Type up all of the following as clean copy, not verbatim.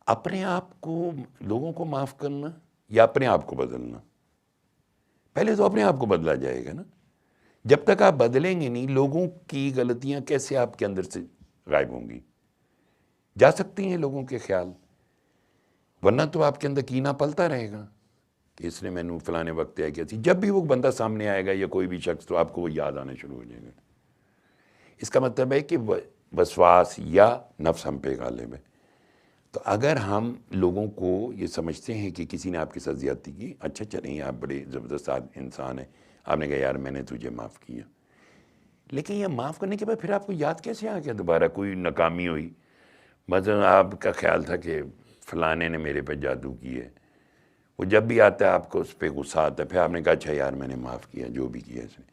اپنے آپ کو، لوگوں کو معاف کرنا یا اپنے آپ کو بدلنا؟ پہلے تو اپنے آپ کو بدلا جائے گا نا. جب تک آپ بدلیں گے نہیں، لوگوں کی غلطیاں کیسے آپ کے اندر سے غائب ہوں گی؟ جا سکتی ہیں لوگوں کے خیال، ورنہ تو آپ کے اندر کینہ پلتا رہے گا کہ اس نے میں نے فلانے وقت طے کیا تھی. جب بھی وہ بندہ سامنے آئے گا یا کوئی بھی شخص، تو آپ کو وہ یاد آنا شروع ہو جائے گا. اس کا مطلب ہے کہ وسواس یا نفس ہم پہ غالب ہے. تو اگر ہم لوگوں کو یہ سمجھتے ہیں کہ کسی نے آپ کے ساتھ زیادتی کی، اچھا چلیں آپ بڑے زبردست انسان ہیں، آپ نے کہا یار میں نے تجھے معاف کیا، لیکن یہ معاف کرنے کے بعد پھر آپ کو یاد کیسے آ گیا دوبارہ کوئی ناکامی ہوئی؟ مثلا آپ کا خیال تھا کہ فلانے نے میرے پہ جادو کی ہے، وہ جب بھی آتا ہے آپ کو اس پہ غصہ آتا ہے، پھر آپ نے کہا اچھا یار میں نے معاف کیا جو بھی کیا اس نے.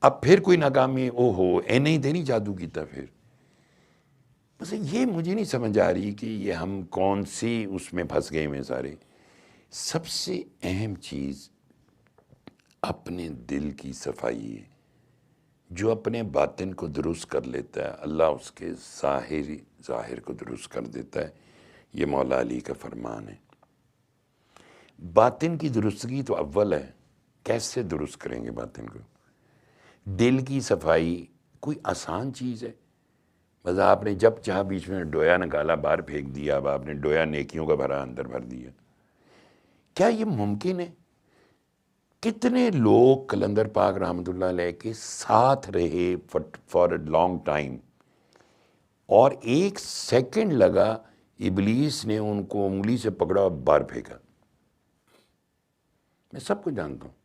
اب پھر کوئی ناکامی، او ہو اے نہیں تیری جادو کیتا. پھر بس یہ مجھے نہیں سمجھ آ رہی کہ یہ ہم کون سی اس میں پھنس گئے ہیں سارے. سب سے اہم چیز اپنے دل کی صفائی ہے. جو اپنے باطن کو درست کر لیتا ہے، اللہ اس کے ظاہر کو درست کر دیتا ہے. یہ مولا علی کا فرمان ہے. باطن کی درستگی تو اول ہے. کیسے درست کریں گے باطن کو؟ دل کی صفائی کوئی آسان چیز ہے؟ بس آپ نے جب چاہا بیچ میں ڈویا نکالا باہر پھینک دیا، اب آپ نے ڈویا نیکیوں کا بھرا اندر بھر دیا. کیا یہ ممکن ہے؟ کتنے لوگ قلندر پاک رحمۃ اللہ علیہ کے ساتھ رہے فار اے لانگ ٹائم، اور ایک سیکنڈ لگا ابلیس نے ان کو انگلی سے پکڑا اور باہر پھینکا. میں سب کو جانتا ہوں.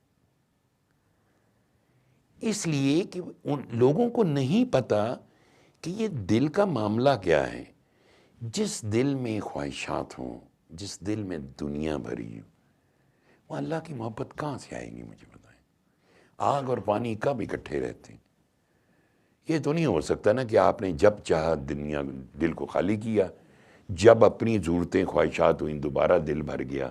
اس لیے کہ ان لوگوں کو نہیں پتا کہ یہ دل کا معاملہ کیا ہے. جس دل میں خواہشات ہوں، جس دل میں دنیا بھری ہو، وہ اللہ کی محبت کہاں سے آئے گی؟ مجھے بتائیں. آگ اور پانی کب اکٹھے رہتے ہیں؟ یہ تو نہیں ہو سکتا نا کہ آپ نے جب چاہا دل کو خالی کیا، جب اپنی ضرورتیں خواہشات ہوئیں دوبارہ دل بھر گیا،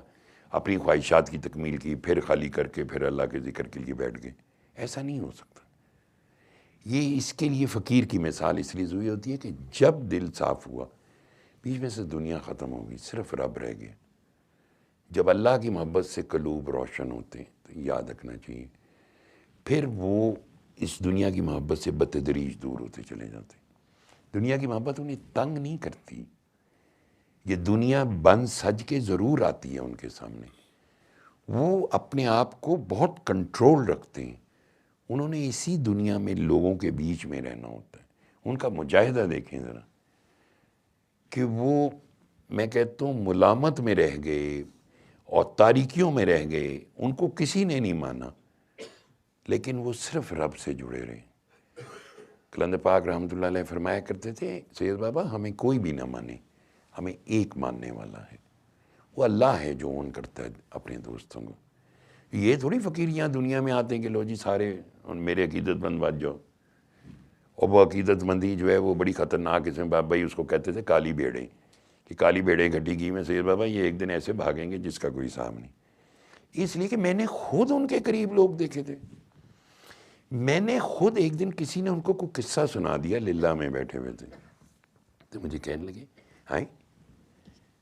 اپنی خواہشات کی تکمیل کی، پھر خالی کر کے پھر اللہ کے ذکر کے لیے بیٹھ گئے. ایسا نہیں ہو سکتا. یہ اس کے لیے فقیر کی مثال اس لیے ضروری ہوتی ہے کہ جب دل صاف ہوا، بیچ میں سے دنیا ختم ہو گئی، صرف رب رہ گیا. جب اللہ کی محبت سے قلوب روشن ہوتے ہیں تو یاد رکھنا چاہیے پھر وہ اس دنیا کی محبت سے بتدریج دور ہوتے چلے جاتے. دنیا کی محبت انہیں تنگ نہیں کرتی. یہ دنیا بن سج کے ضرور آتی ہے ان کے سامنے. وہ اپنے آپ کو بہت کنٹرول رکھتے ہیں. انہوں نے اسی دنیا میں لوگوں کے بیچ میں رہنا ہوتا ہے. ان کا مجاہدہ دیکھیں ذرا کہ وہ، میں کہتا ہوں، ملامت میں رہ گئے اور تاریکیوں میں رہ گئے. ان کو کسی نے نہیں مانا، لیکن وہ صرف رب سے جڑے رہے. قلندر پاک رحمۃ اللہ علیہ فرمایا کرتے تھے سید بابا ہمیں کوئی بھی نہ مانے، ہمیں ایک ماننے والا ہے، وہ اللہ ہے جو اون کرتا ہے اپنے دوستوں کو. یہ تھوڑی فقیریاں دنیا میں آتے ہیں کہ لو جی سارے میرے عقیدت مند بات جاؤ. اور وہ عقیدت مندی جو ہے وہ بڑی خطرناک قسم. بابا بھائی اس کو کہتے تھے کالی بھیڑیں، کہ کالی بھیڑیں گھٹی گھی میں. سید بابا یہ ایک دن ایسے بھاگیں گے جس کا کوئی حساب نہیں. اس لیے کہ میں نے خود ان کے قریب لوگ دیکھے تھے. میں نے خود ایک دن کسی نے ان کو کوئی قصہ سنا دیا، للہ میں بیٹھے ہوئے تھے، تو مجھے کہنے لگے ہائے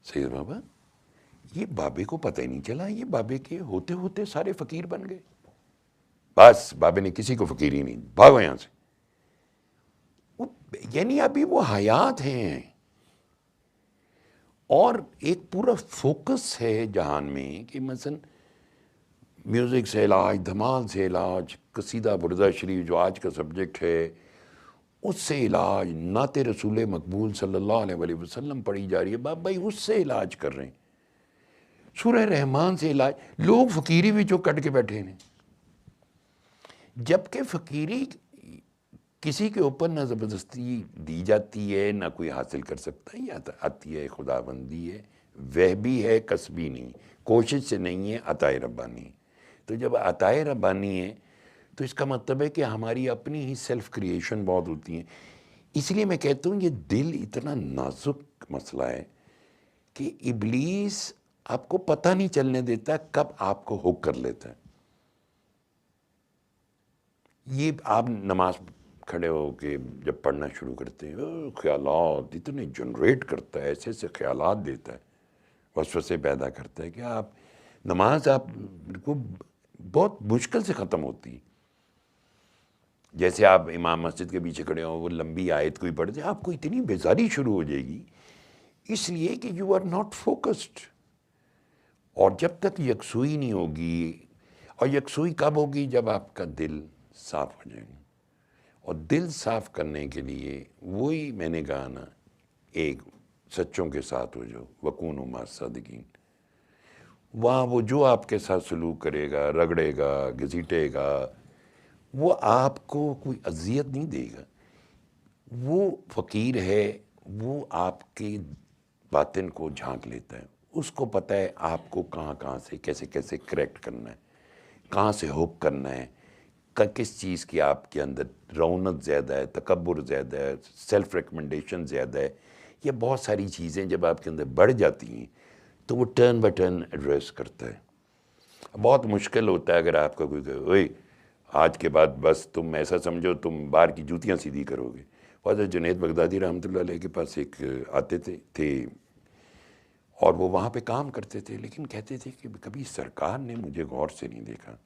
سید بابا یہ بابے کو پتہ ہی نہیں چلا، یہ بابے کے ہوتے ہوتے سارے فقیر بن گئے. بس بابے نے کسی کو فقیر ہی نہیں، بھاگو یہاں سے. یعنی ابھی وہ حیات ہیں اور ایک پورا فوکس ہے جہان میں کہ مثلا میوزک سے علاج، دھمال سے علاج، قصیدہ بردہ شریف جو آج کا سبجیکٹ ہے اس سے علاج، نعت رسول مقبول صلی اللہ علیہ وسلم پڑھی جا رہی ہے، باپ بھائی اس سے علاج کر رہے ہیں. سورہ رحمان سے علاج. لوگ فقیری بھی جو کٹ کے بیٹھے ہیں، جبکہ فقیری کسی کے اوپر نہ زبردستی دی جاتی ہے نہ کوئی حاصل کر سکتا ہے. یہ آتی ہے خدا بندی ہے، وہ بھی ہے کسبی نہیں، کوشش سے نہیں ہے، عطائے ربانی. تو جب عطائے ربانی ہے تو اس کا مطلب ہے کہ ہماری اپنی ہی سیلف کریشن بہت ہوتی ہیں. اس لیے میں کہتا ہوں یہ دل اتنا نازک مسئلہ ہے کہ ابلیس آپ کو پتہ نہیں چلنے دیتا کب آپ کو ہک کر لیتا ہے. یہ آپ نماز کھڑے ہو کے جب پڑھنا شروع کرتے ہیں، خیالات اتنے جنریٹ کرتا ہے، ایسے ایسے خیالات دیتا ہے. وسوسے پیدا کرتا ہے کہ آپ نماز آپ کو بہت مشکل سے ختم ہوتی ہے. جیسے آپ امام مسجد کے پیچھے کھڑے ہوں، وہ لمبی آیت کوئی پڑھ دے، آپ کو اتنی بیزاری شروع ہو جائے گی، اس لیے کہ یو آر ناٹ فوکسڈ. اور جب تک یکسوئی نہیں ہوگی، اور یکسوئی کب ہوگی؟ جب آپ کا دل صاف ہو جائے گا. اور دل صاف کرنے کے لیے وہی میں نے کہا نا، ایک سچوں کے ساتھ ہو جو وکونوا مع الصادقین. وہاں وہ جو آپ کے ساتھ سلوک کرے گا، رگڑے گا، گھسیٹے گا، وہ آپ کو کوئی اذیت نہیں دے گا. وہ فقیر ہے، وہ آپ کی باطن کو جھانک لیتا ہے. اس کو پتہ ہے آپ کو کہاں کہاں سے کیسے کیسے کریکٹ کرنا ہے، کہاں سے ہک کرنا ہے، کس چیز کی آپ کے اندر رونق زیادہ ہے، تکبر زیادہ ہے، سیلف ریکمنڈیشن زیادہ ہے. یہ بہت ساری چیزیں جب آپ کے اندر بڑھ جاتی ہیں تو وہ ٹرن بائی ٹرن ایڈریس کرتا ہے. بہت مشکل ہوتا ہے اگر آپ کا کوئی کہے اوئے آج کے بعد بس تم ایسا سمجھو تم باہر کی جوتیاں سیدھی کرو گے. حضرت جنید بغدادی رحمۃ اللہ علیہ کے پاس ایک آتے تھے اور وہ وہاں پہ کام کرتے تھے، لیکن کہتے تھے کہ کبھی سرکار نے مجھے غور سے نہیں دیکھا.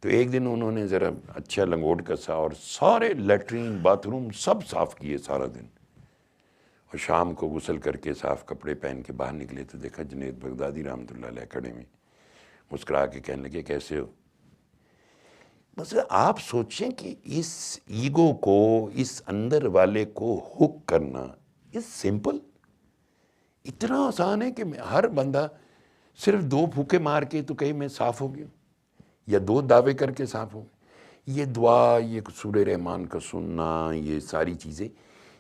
تو ایک دن انہوں نے ذرا اچھا لنگوٹ کسا اور سارے لیٹرین باتھ روم سب صاف کیے سارا دن، اور شام کو غسل کر کے صاف کپڑے پہن کے باہر نکلے تو دیکھا جنید بغدادی رحمۃ اللہ علیہ کھڑے میں مسکرا کے کہنے لگے کیسے ہو. بس آپ سوچیں کہ اس ایگو کو، اس اندر والے کو ہک کرنا از سمپل. اتنا آسان ہے کہ ہر بندہ صرف 2 پھوکے مار کے تو کہیں میں صاف ہو گیا، یا 2 دعوے کر کے صاف ہو گیا. یہ دعا، یہ سورہ رحمان کا سننا، یہ ساری چیزیں،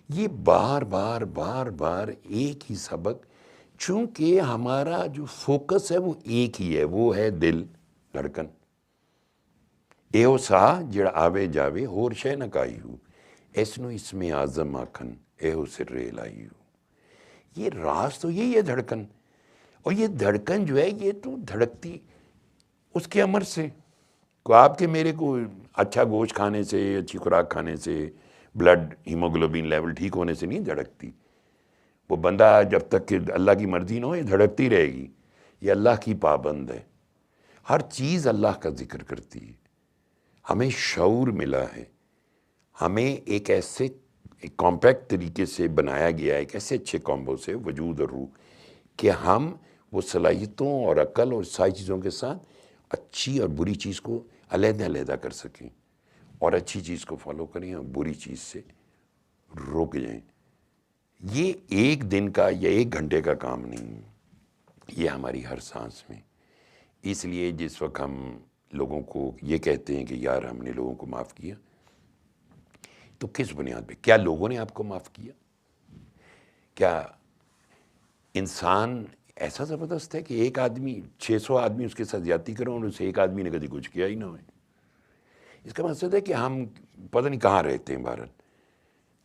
یہ بار بار بار بار ایک ہی سبق. چونکہ ہمارا جو فوکس ہے وہ ایک ہی ہے، وہ ہے دل، دھڑکن. ایو سا جڑ آوے جاوے ہور شے نہ کائی ہو، ایسنو اس میں اعظم آکھن ایہو سر الہی ہو. یہ راز تو یہی ہے دھڑکن. اور یہ دھڑکن جو ہے یہ تو دھڑکتی اس کے امر سے. کو آپ کے میرے کو اچھا گوشت کھانے سے، اچھی خوراک کھانے سے، بلڈ ہیموگلوبین لیول ٹھیک ہونے سے نہیں دھڑکتی. وہ بندہ جب تک کہ اللہ کی مرضی نہ ہو یہ دھڑکتی رہے گی. یہ اللہ کی پابند ہے، ہر چیز اللہ کا ذکر کرتی ہے. ہمیں شعور ملا ہے، ہمیں ایک ایسے کمپیکٹ طریقے سے بنایا گیا ہے، ایک ایسے اچھے کامبو سے وجود اور روح، کہ ہم وہ صلاحیتوں اور عقل اور ساری چیزوں کے ساتھ اچھی اور بری چیز کو علیحدہ علیحدہ کر سکیں، اور اچھی چیز کو فالو کریں اور بری چیز سے رک جائیں. یہ ایک دن کا یا 1 گھنٹے کا کام نہیں، یہ ہماری ہر سانس میں. اس لیے جس وقت ہم لوگوں کو یہ کہتے ہیں کہ یار ہم نے لوگوں کو معاف کیا، تو کس بنیاد پہ؟ کیا لوگوں نے آپ کو معاف کیا؟ کیا انسان ایسا زبردست ہے کہ ایک آدمی 600 آدمی اس کے ساتھ زیادتی کریں اور اسے ایک آدمی نے کبھی کچھ کیا ہی نہ ہوئے؟ اس کا مقصد ہے کہ ہم پتہ نہیں کہاں رہتے ہیں بھارت.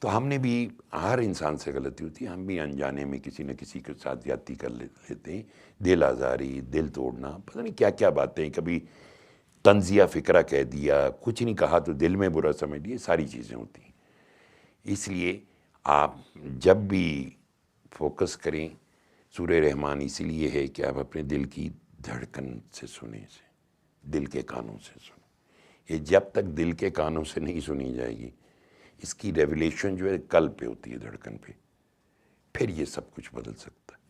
تو ہم نے بھی، ہر انسان سے غلطی ہوتی ہے، ہم بھی انجانے میں کسی نہ کسی کے ساتھ زیادتی کر لیتے ہیں. دل آزاری، دل توڑنا، پتہ نہیں کیا کیا باتیں، کبھی طنزیہ فکرہ کہہ دیا، کچھ نہیں کہا تو دل میں برا سمجھ لیا، ساری چیزیں ہوتی ہیں. اس لیے آپ جب بھی فوکس کریں، سورہ رحمان اسی لیے ہے کہ آپ اپنے دل کی دھڑکن سے سنیں، دل کے کانوں سے سنیں. یہ جب تک دل کے کانوں سے نہیں سنی جائے گی، اس کی ریولیشن جو ہے قلب پہ ہوتی ہے، دھڑکن پہ، پھر یہ سب کچھ بدل سکتا ہے.